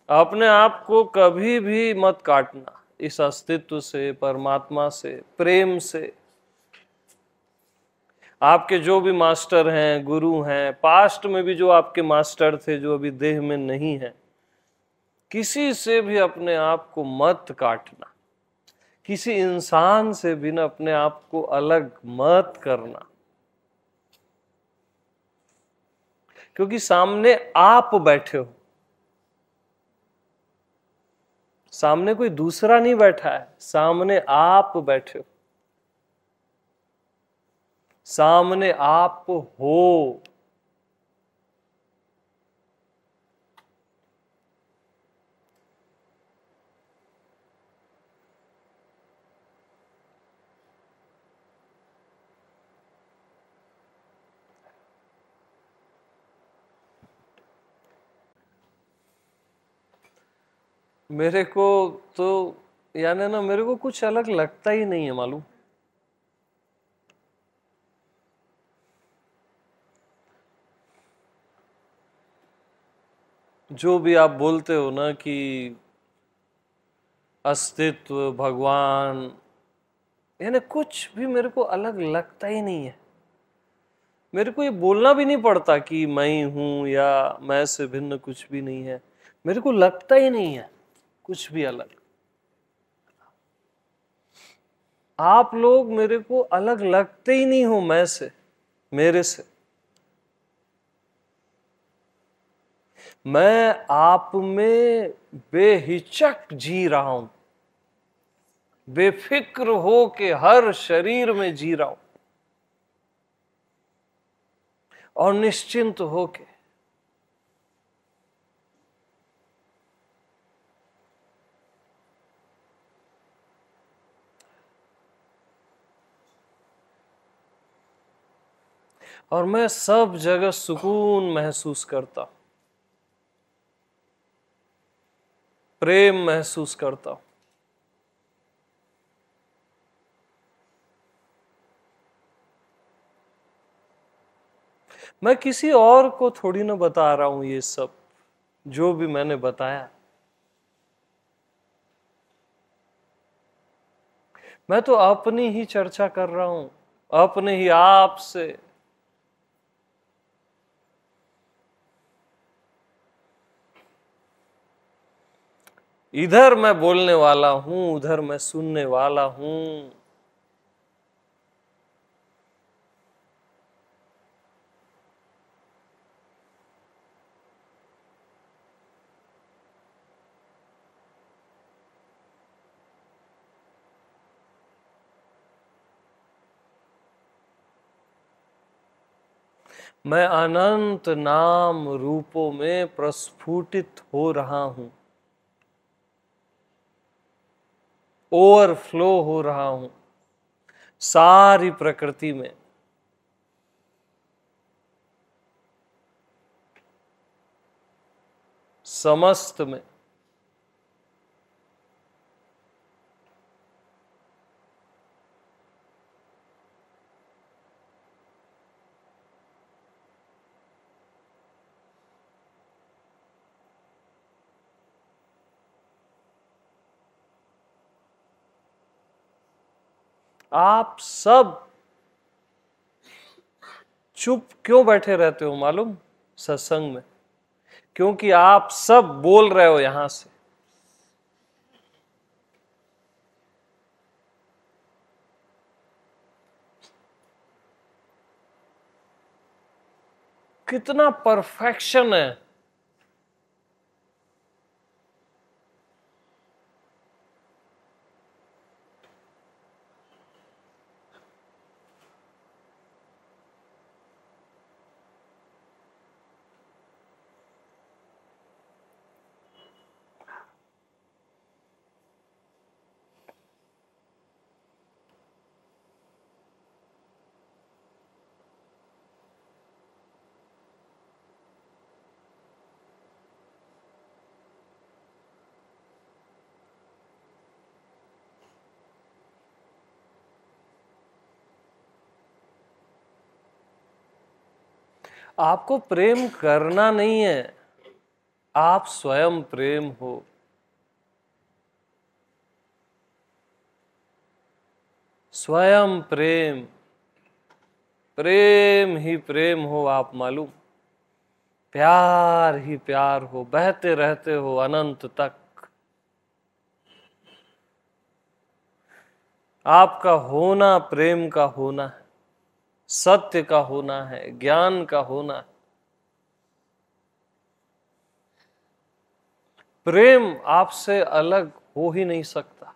अपने आप को कभी भी मत काटना इस अस्तित्व से, परमात्मा से, प्रेम से। आपके जो भी मास्टर हैं, गुरु हैं, पास्ट में भी जो आपके मास्टर थे जो अभी देह में नहीं है, किसी से भी अपने आप को मत काटना, किसी इंसान से भी ना अपने आप को अलग मत करना, क्योंकि सामने आप बैठे हो, सामने कोई दूसरा नहीं बैठा है, सामने आप बैठे हो, सामने आप हो। मेरे को तो यानी ना मेरे को कुछ अलग लगता ही नहीं है, मालूम। जो भी आप बोलते हो ना कि अस्तित्व, भगवान, यानी कुछ भी मेरे को अलग लगता ही नहीं है। मेरे को ये बोलना भी नहीं पड़ता कि मैं हूं या मैं से भिन्न कुछ भी नहीं है। मेरे को लगता ही नहीं है कुछ भी अलग। आप लोग मेरे को अलग लगते ही नहीं हो मैं से, मेरे से। मैं आप में बेहिचक जी रहा हूं, बेफिक्र हो के हर शरीर में जी रहा हूं, और निश्चिंत होके। और मैं सब जगह सुकून महसूस करता हूं, प्रेम महसूस करता हूं। मैं किसी और को थोड़ी ना बता रहा हूं ये सब जो भी मैंने बताया। मैं तो अपनी ही चर्चा कर रहा हूं, अपने ही आप से। इधर मैं बोलने वाला हूं, उधर मैं सुनने वाला हूं। मैं अनंत नाम रूपों में प्रस्फुटित हो रहा हूं, ओवरफ्लो हो रहा हूं सारी प्रकृति में। समस्त में। आप सब चुप क्यों बैठे रहते हो मालूम सत्संग में? क्योंकि आप सब बोल रहे हो यहां से। कितना परफेक्शन है। आपको प्रेम करना नहीं है, आप स्वयं प्रेम हो। स्वयं प्रेम, प्रेम ही प्रेम हो आप मालूम, प्यार ही प्यार हो, बहते रहते हो अनंत तक। आपका होना प्रेम का होना है, सत्य का होना है, ज्ञान का होना है। प्रेम आपसे अलग हो ही नहीं सकता।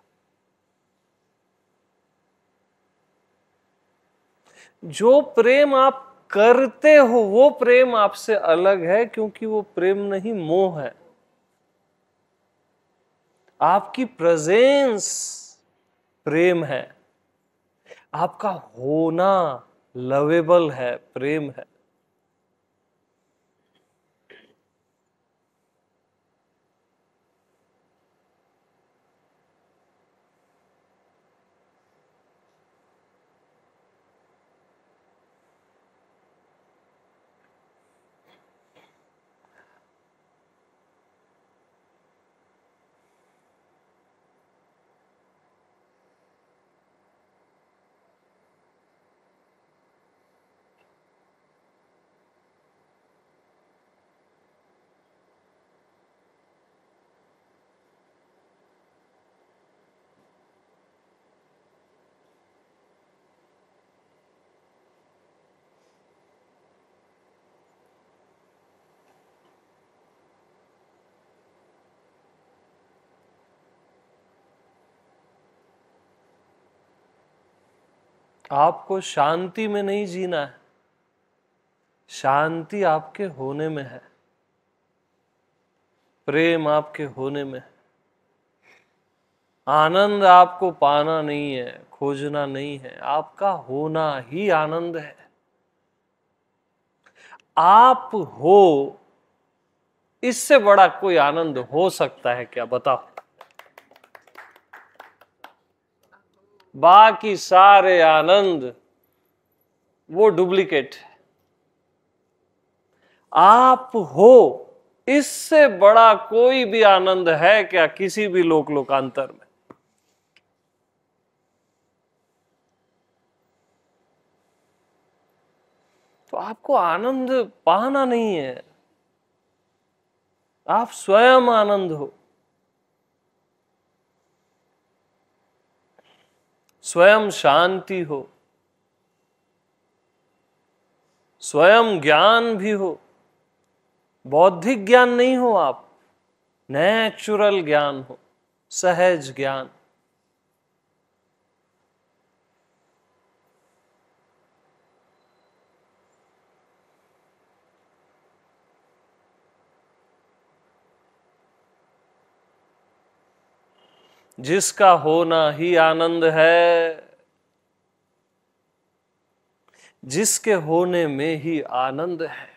जो प्रेम आप करते हो वो प्रेम आपसे अलग है, क्योंकि वो प्रेम नहीं, मोह है। आपकी प्रेजेंस प्रेम है, आपका होना लवेबल है, प्रेम है। आपको शांति में नहीं जीना है, शांति आपके होने में है, प्रेम आपके होने में है। आनंद आपको पाना नहीं है, खोजना नहीं है, आपका होना ही आनंद है। आप हो, इससे बड़ा कोई आनंद हो सकता है क्या, बताओ? बाकी सारे आनंद वो डुप्लीकेट है। आप हो, इससे बड़ा कोई भी आनंद है क्या किसी भी लोक लोकांतर में? तो आपको आनंद पाना नहीं है, आप स्वयं आनंद हो, स्वयं शांति हो, स्वयं ज्ञान भी हो। बौद्धिक ज्ञान नहीं हो आप, नेचुरल ज्ञान हो, सहज ज्ञान। जिसका होना ही आनंद है, जिसके होने में ही आनंद है।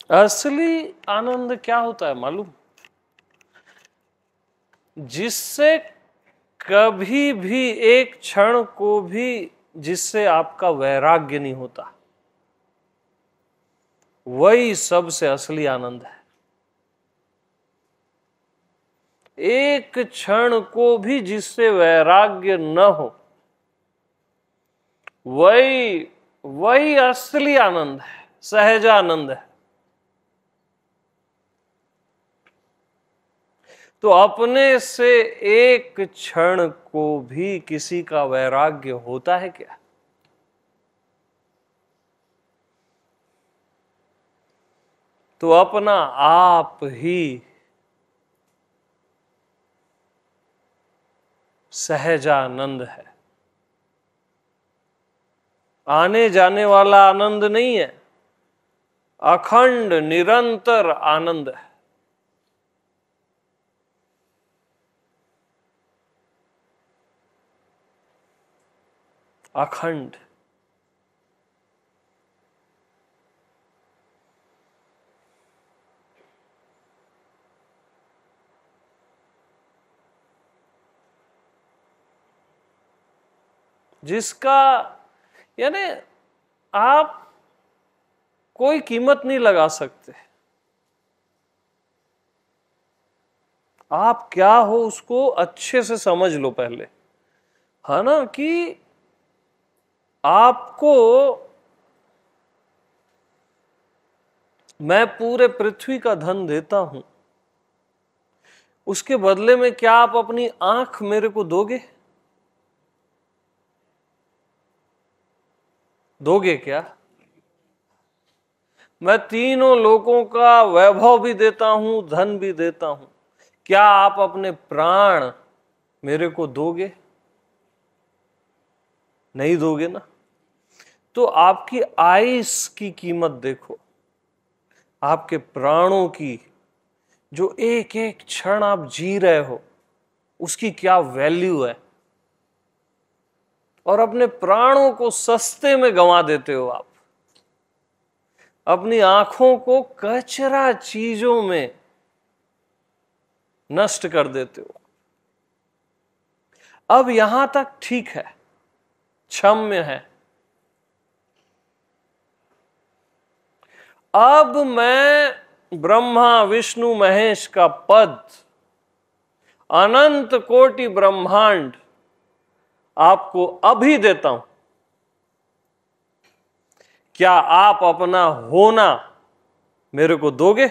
असली आनंद क्या होता है मालूम? जिससे कभी भी एक क्षण को भी, जिससे आपका वैराग्य नहीं होता, वही सबसे असली आनंद है। एक क्षण को भी जिससे वैराग्य न हो, वही असली आनंद है, सहज आनंद है। तो अपने से एक क्षण को भी किसी का वैराग्य होता है क्या? तो अपना आप ही सहजानंद है। आने जाने वाला आनंद नहीं है, अखंड निरंतर आनंद है। अखंड। जिसका यानी आप कोई कीमत नहीं लगा सकते। आप क्या हो उसको अच्छे से समझ लो पहले, है ना, कि आपको मैं पूरे पृथ्वी का धन देता हूं, उसके बदले में क्या आप अपनी आंख मेरे को दोगे? दोगे क्या? मैं तीनों लोगों का वैभव भी देता हूं, धन भी देता हूं, क्या आप अपने प्राण मेरे को दोगे? नहीं दोगे ना। तो आपकी आयुष की कीमत देखो, आपके प्राणों की, जो एक एक क्षण आप जी रहे हो उसकी क्या वैल्यू है। और अपने प्राणों को सस्ते में गंवा देते हो आप, अपनी आंखों को कचरा चीजों में नष्ट कर देते हो। अब यहां तक ठीक है, क्षम्य है। अब मैं ब्रह्मा विष्णु महेश का पद, अनंत कोटि ब्रह्मांड आपको अभी देता हूं, क्या आप अपना होना मेरे को दोगे?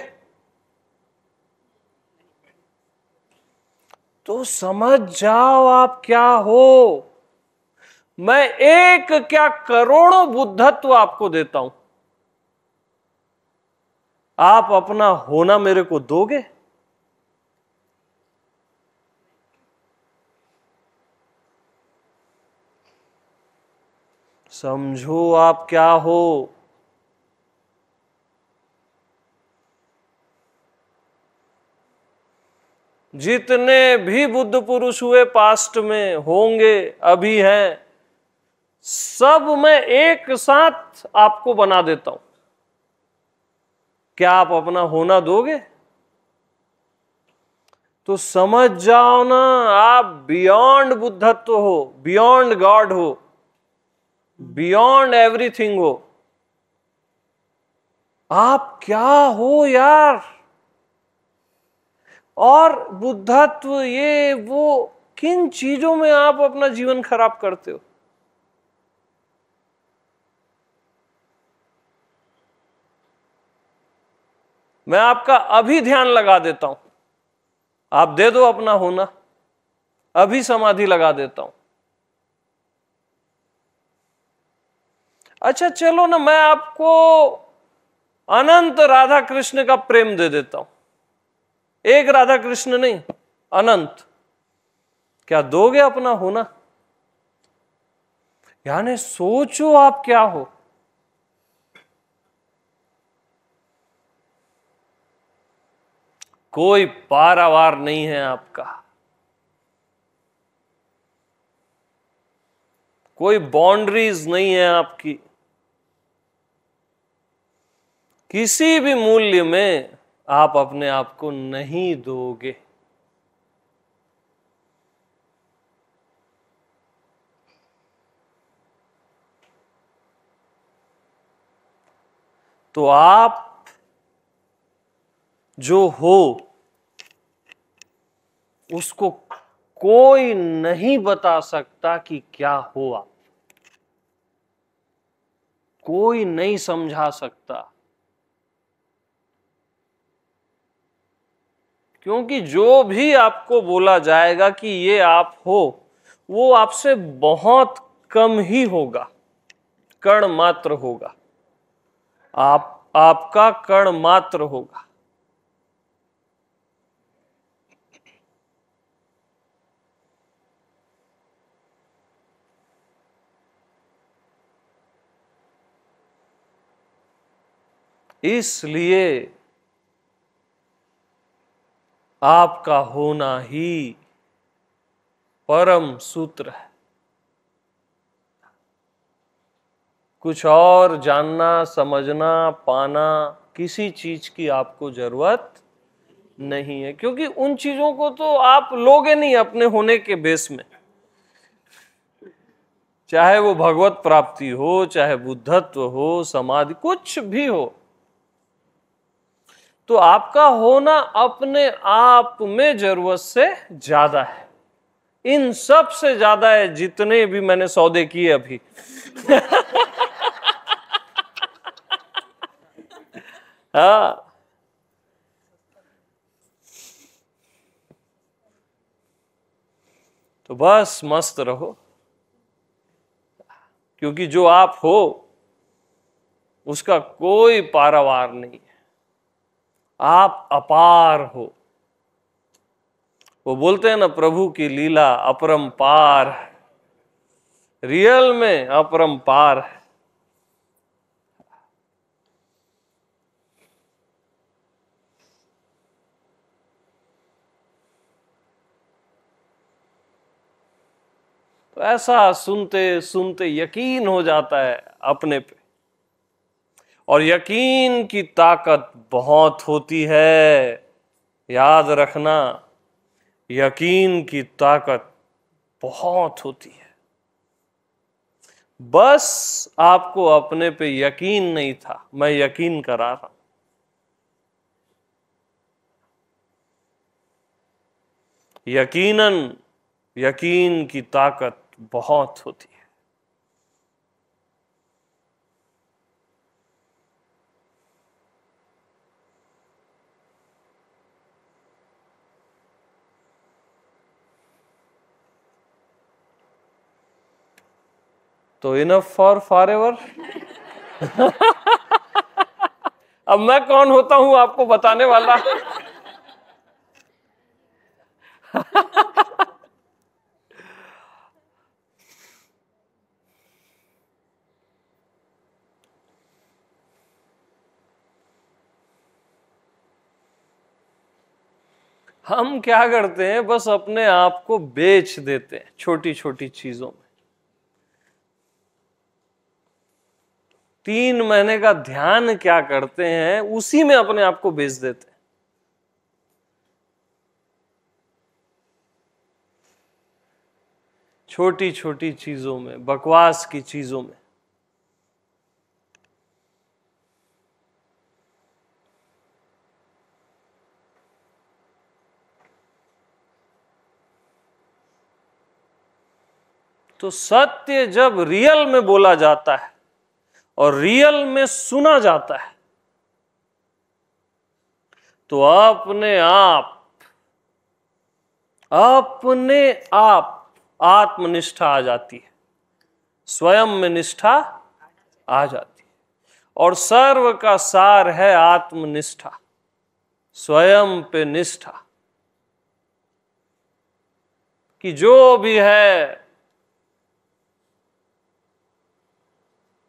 तो समझ जाओ आप क्या हो। मैं एक क्या करोड़ों बुद्धत्व आपको देता हूं, आप अपना होना मेरे को दोगे? समझो आप क्या हो। जितने भी बुद्ध पुरुष हुए पास्ट में, होंगे, अभी हैं, सब मैं एक साथ आपको बना देता हूं, क्या आप अपना होना दोगे? तो समझ जाओ ना, आप बियॉन्ड बुद्धत्व हो, बियॉन्ड गॉड हो, बियॉन्ड एवरीथिंग हो। आप क्या हो यार। और बुद्धत्व ये वो किन चीजों में आप अपना जीवन खराब करते हो? मैं आपका अभी ध्यान लगा देता हूं, आप दे दो अपना होना, अभी समाधि लगा देता हूं। अच्छा चलो ना, मैं आपको अनंत राधा कृष्ण का प्रेम दे देता हूं, एक राधा कृष्ण नहीं, अनंत। क्या दोगे अपना होना? यानी सोचो आप क्या हो। कोई पारावार नहीं है आपका, कोई बाउंड्रीज नहीं है आपकी, किसी भी मूल्य में आप अपने आप को नहीं दोगे। तो आप जो हो उसको कोई नहीं बता सकता कि क्या हो आप, कोई नहीं समझा सकता। क्योंकि जो भी आपको बोला जाएगा कि ये आप हो, वो आपसे बहुत कम ही होगा, कण मात्र होगा। आप आपका कण मात्र होगा। इसलिए आपका होना ही परम सूत्र है। कुछ और जानना, समझना, पाना, किसी चीज की आपको जरूरत नहीं है, क्योंकि उन चीजों को तो आप लोगे नहीं अपने होने के बेस में। चाहे वो भगवत प्राप्ति हो, चाहे बुद्धत्व हो, समाधि, कुछ भी हो, तो आपका होना अपने आप में जरूरत से ज्यादा है। इन सब से ज्यादा है जितने भी मैंने सौदे किए अभी। हाँ, तो बस मस्त रहो, क्योंकि जो आप हो उसका कोई पारावार नहीं है। आप अपार हो। वो बोलते हैं ना, प्रभु की लीला अपरंपार है, रियल में अपरंपार है। तो ऐसा सुनते सुनते यकीन हो जाता है अपने पे, और यकीन की ताकत बहुत होती है। याद रखना, यकीन की ताकत बहुत होती है। बस आपको अपने पे यकीन नहीं था, मैं यकीन करा रहा हूं। यकीनन यकीन की ताकत बहुत होती है। तो इनफ फॉर फॉरएवर। अब मैं कौन होता हूं आपको बताने वाला। हम क्या करते हैं, बस अपने आप को बेच देते हैं छोटी छोटी चीजों में। 3 महीने का ध्यान क्या करते हैं, उसी में अपने आप को बेच देते हैं। छोटी छोटी चीजों में, बकवास की चीजों में। तो सत्य जब रियल में बोला जाता है और रियल में सुना जाता है, तो अपने आप आत्मनिष्ठा आ जाती है, स्वयं में निष्ठा आ जाती है। और सर्व का सार है आत्मनिष्ठा, स्वयं पे निष्ठा, कि जो भी है,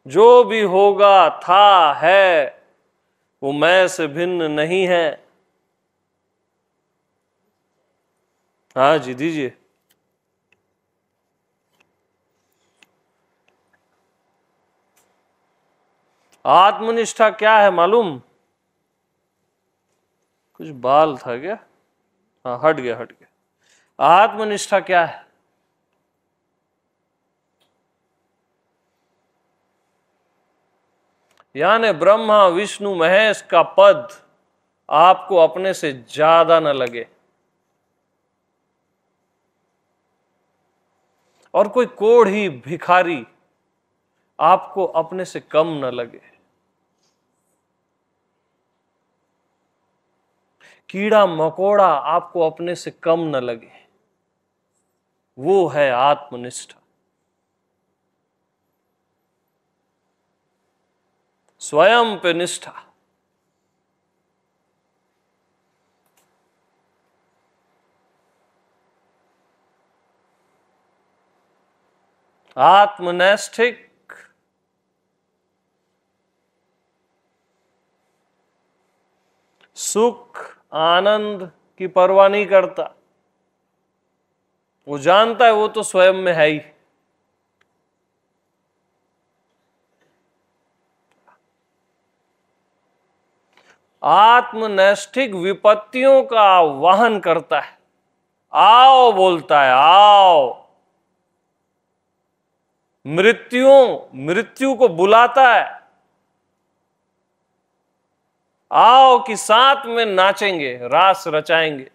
जो भी होगा, था, है, वो मैं से भिन्न नहीं है। हाँ जी, दीजिए। आत्मनिष्ठा क्या है मालूम? कुछ बाल था क्या? हाँ, हट गया हट गया। आत्मनिष्ठा क्या है? यानी ब्रह्मा विष्णु महेश का पद आपको अपने से ज्यादा न लगे, और कोई कोढ़ी भिखारी आपको अपने से कम न लगे, कीड़ा मकोड़ा आपको अपने से कम न लगे। वो है आत्मनिष्ठा। स्वयं पे निष्ठा, आत्मनैष्ठिक सुख आनंद की परवाह नहीं करता। वो जानता है वो तो स्वयं में है ही। आत्मनैष्ठिक विपत्तियों का वहन करता है। आओ बोलता है, आओ। मृत्यु को बुलाता है, आओ कि साथ में नाचेंगे, रास रचाएंगे।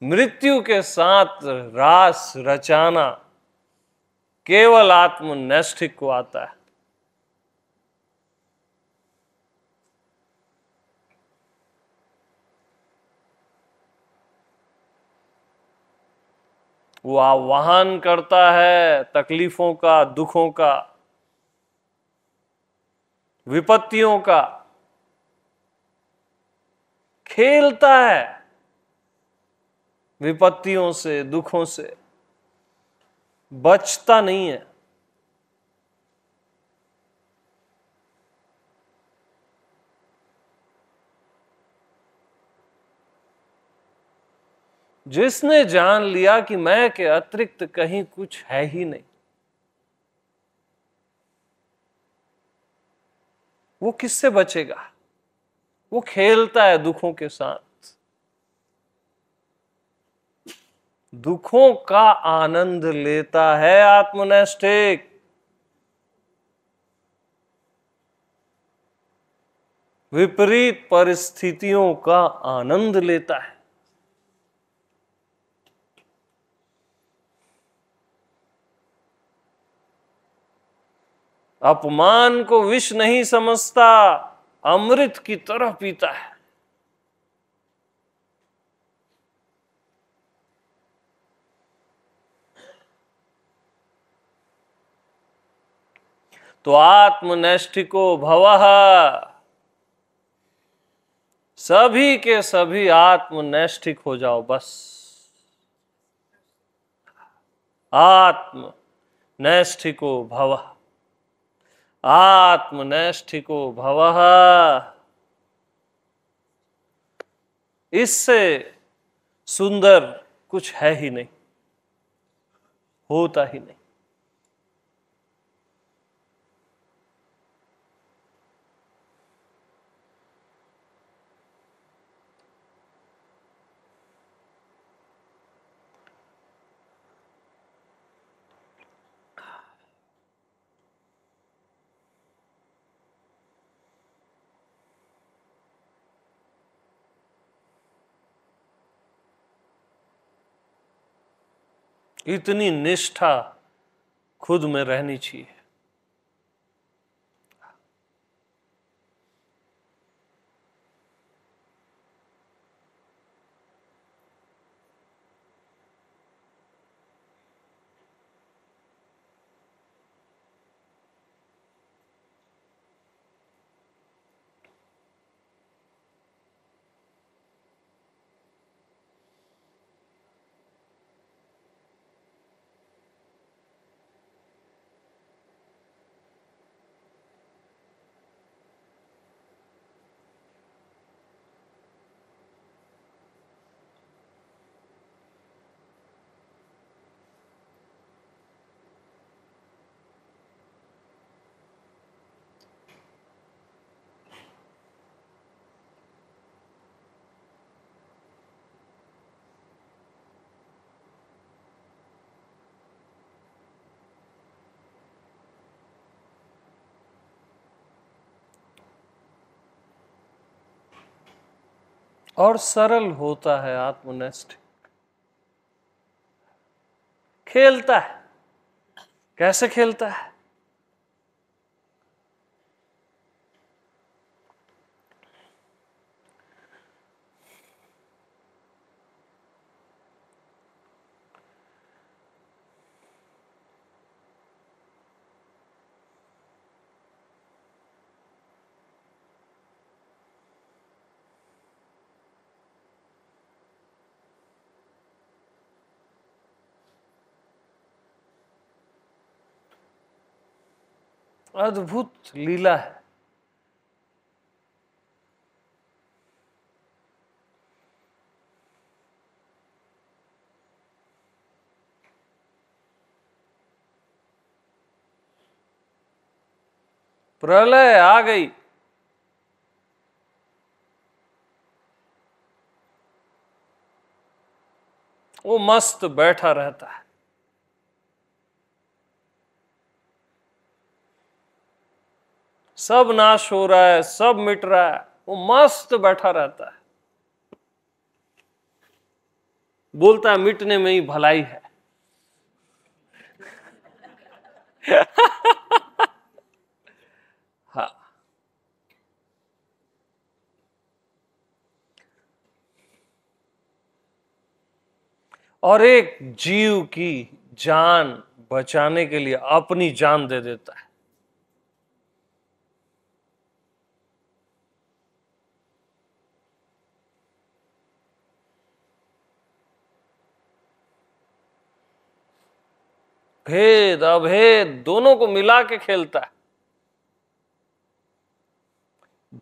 मृत्यु के साथ रास रचाना केवल आत्मनैष्ठिक को आता है। वो आह्वान करता है तकलीफों का, दुखों का, विपत्तियों का, खेलता है विपत्तियों से, दुखों से, बचता नहीं है। जिसने जान लिया कि मैं के अतिरिक्त कहीं कुछ है ही नहीं, वो किससे बचेगा? वो खेलता है दुखों के साथ, दुखों का आनंद लेता है आत्मनैष्ठिक। विपरीत परिस्थितियों का आनंद लेता है। अपमान को विष नहीं समझता, अमृत की तरह पीता है। तो आत्मनैष्ठिको भवः, सभी के सभी आत्मनैष्ठिक हो जाओ बस। आत्मनैष्ठिको भवः, आत्मनैष्ठिको भवः। इससे सुंदर कुछ है ही नहीं, होता ही नहीं। इतनी निष्ठा खुद में रहनी चाहिए। और सरल होता है आत्मनैष्ठिक। खेलता है। कैसे खेलता है? अद्भुत लीला है। प्रलय आ गई, वो मस्त बैठा रहता है। सब नाश हो रहा है, सब मिट रहा है, वो मस्त बैठा रहता है। बोलता है मिटने में ही भलाई है। हाँ, और एक जीव की जान बचाने के लिए अपनी जान दे देता है। भेद अभेद दोनों को मिला के खेलता है।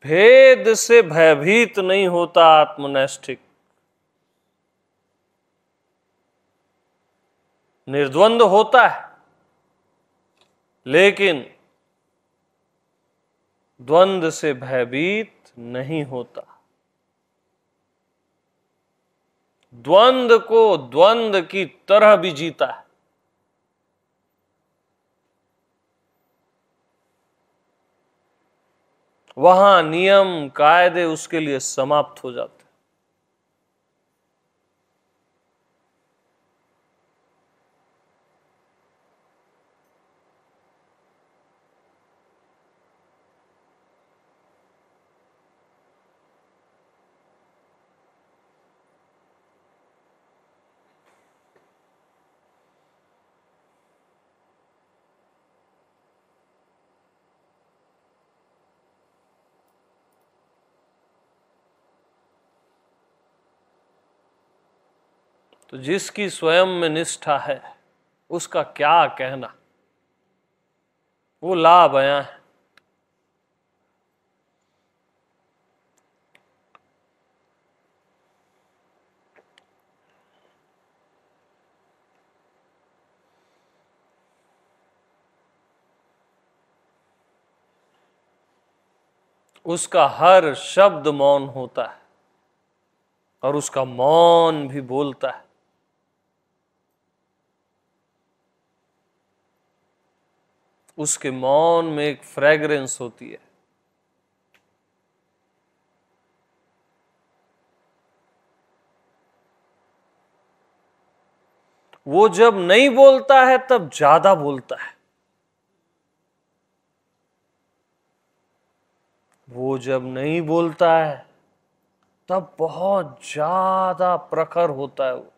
भेद से भयभीत नहीं होता आत्मनैष्ठिक, निर्द्वंद होता है लेकिन द्वंद से भयभीत नहीं होता। द्वंद को द्वंद की तरह भी जीता है। वहां नियम कायदे उसके लिए समाप्त हो जाते। तो जिसकी स्वयं में निष्ठा है उसका क्या कहना, वो ला बयां है। उसका हर शब्द मौन होता है और उसका मौन भी बोलता है। उसके मौन में एक फ्रेग्रेंस होती है। वो जब नहीं बोलता है तब ज्यादा बोलता है। वो जब नहीं बोलता है तब बहुत ज्यादा प्रखर होता है वो।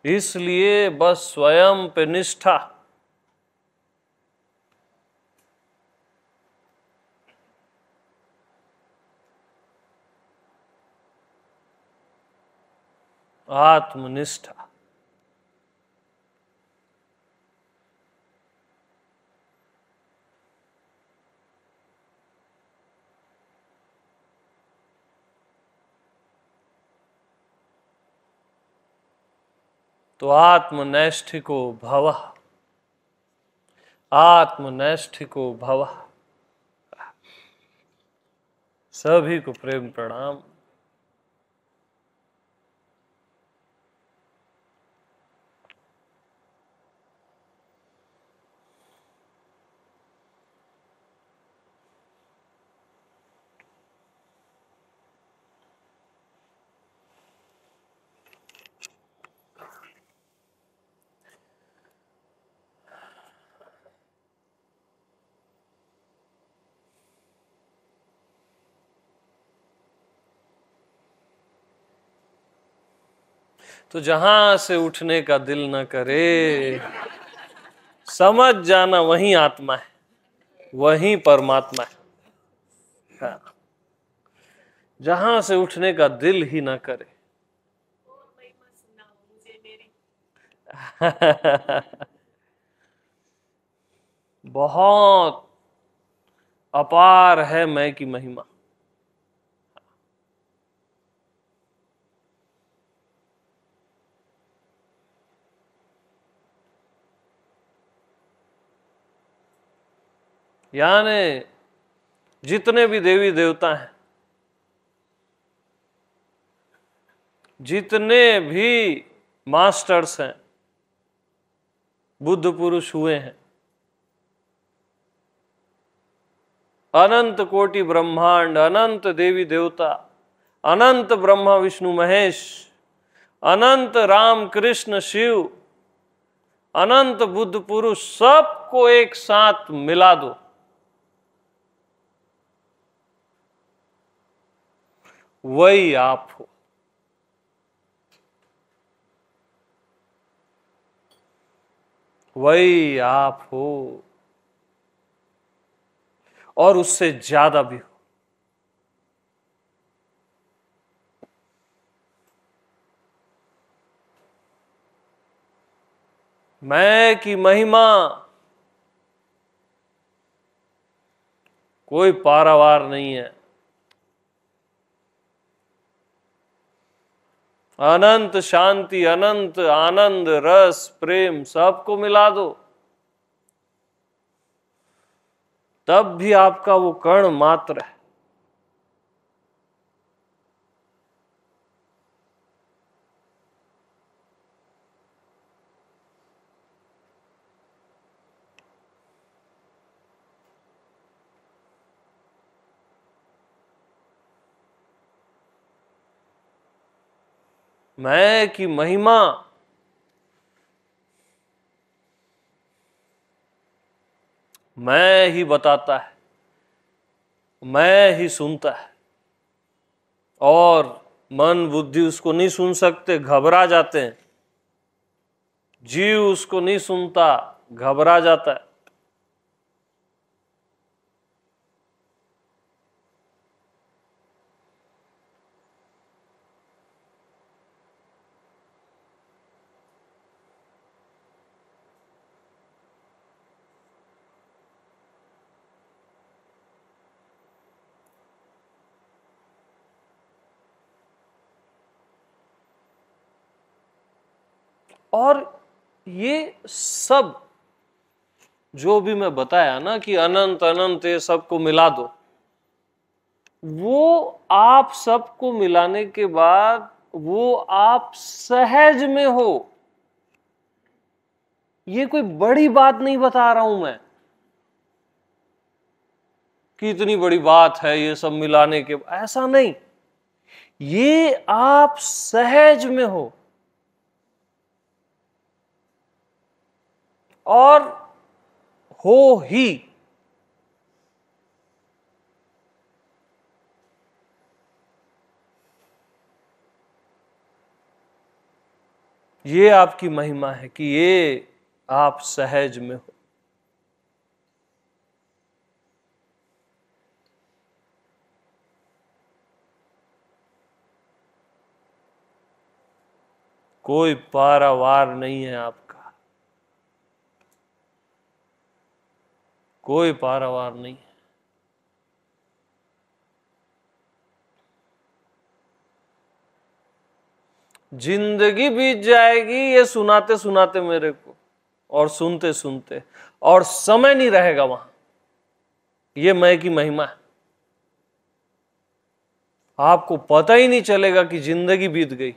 इसलिए बस स्वयं पे निष्ठा, आत्मनिष्ठा, तो आत्मनैष्ठिको भवः, आत्मनैष्ठिको भवः। सभी को प्रेम प्रणाम। तो जहां से उठने का दिल न करे, समझ जाना वही आत्मा है, वही परमात्मा है। हाँ। जहां से उठने का दिल ही न करे, बहुत अपार है मैं की महिमा। यानी जितने भी देवी देवता हैं, जितने भी मास्टर्स हैं, बुद्ध पुरुष हुए हैं, अनंत कोटि ब्रह्मांड, अनंत देवी देवता, अनंत ब्रह्मा विष्णु महेश, अनंत राम कृष्ण शिव, अनंत बुद्ध पुरुष, सबको एक साथ मिला दो, वही आप हो। वही आप हो, और उससे ज्यादा भी हो। मैं की महिमा कोई पारावार नहीं है। अनंत शांति, अनंत आनंद, रस, प्रेम सबको मिला दो, तब भी आपका वो कण मात्र है। मैं की महिमा मैं ही बताता है, मैं ही सुनता है, और मन बुद्धि उसको नहीं सुन सकते, घबरा जाते हैं। जीव उसको नहीं सुनता, घबरा जाता है। और ये सब जो भी मैं बताया ना कि अनंत अनंत ये सबको मिला दो, वो आप सबको मिलाने के बाद वो आप सहज में हो। ये कोई बड़ी बात नहीं बता रहा हूं मैं कि इतनी बड़ी बात है ये सब मिलाने के, ऐसा नहीं। ये आप सहज में हो, और हो ही। ये आपकी महिमा है कि ये आप सहज में हो। कोई पारावार नहीं है आपका, कोई पारावार नहीं है। जिंदगी बीत जाएगी ये सुनाते सुनाते मेरे को, और सुनते सुनते, और समय नहीं रहेगा वहां। ये मैं की महिमा है। आपको पता ही नहीं चलेगा कि जिंदगी बीत गई।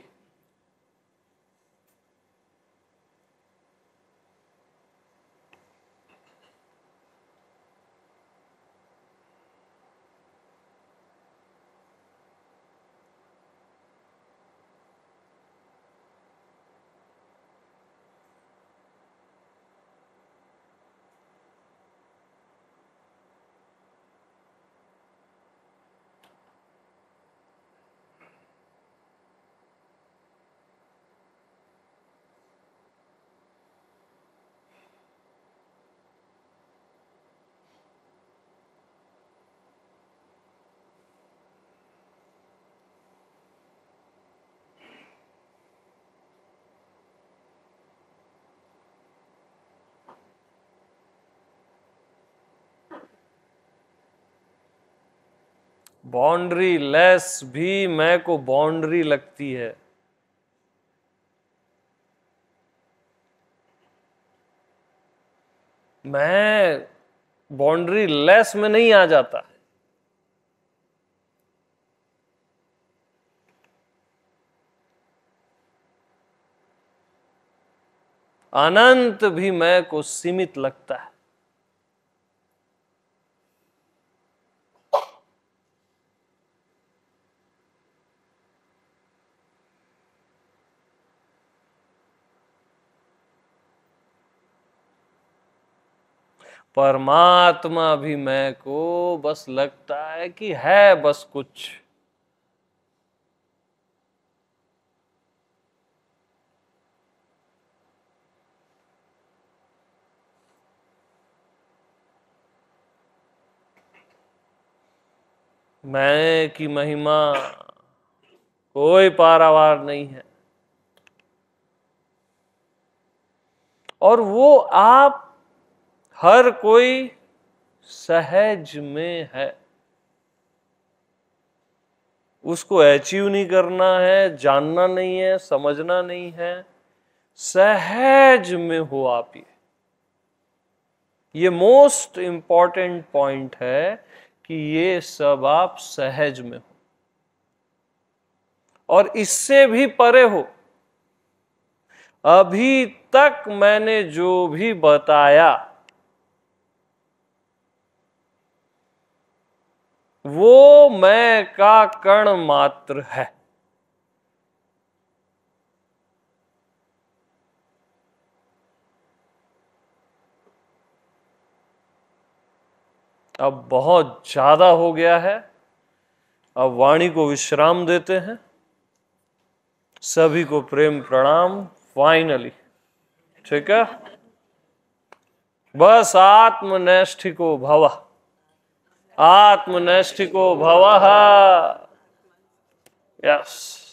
बाउंड्री लेस भी मैं को बाउंड्री लगती है। मैं बाउंड्री लेस में नहीं आ जाता। अनंत भी मैं को सीमित लगता है। परमात्मा भी मैं को बस लगता है कि है बस कुछ। मैं की महिमा कोई पारावार नहीं है। और वो आप हर कोई सहज में है। उसको अचीव नहीं करना है, जानना नहीं है, समझना नहीं है, सहज में हो आप। ये मोस्ट इंपॉर्टेंट पॉइंट है कि ये सब आप सहज में हो और इससे भी परे हो। अभी तक मैंने जो भी बताया वो मैं का कण मात्र है। अब बहुत ज्यादा हो गया है, अब वाणी को विश्राम देते हैं। सभी को प्रेम प्रणाम। फाइनली ठीक है, बस आत्मनैष्ठिको भवः, आत्मनैष्ठिको भवः। यस।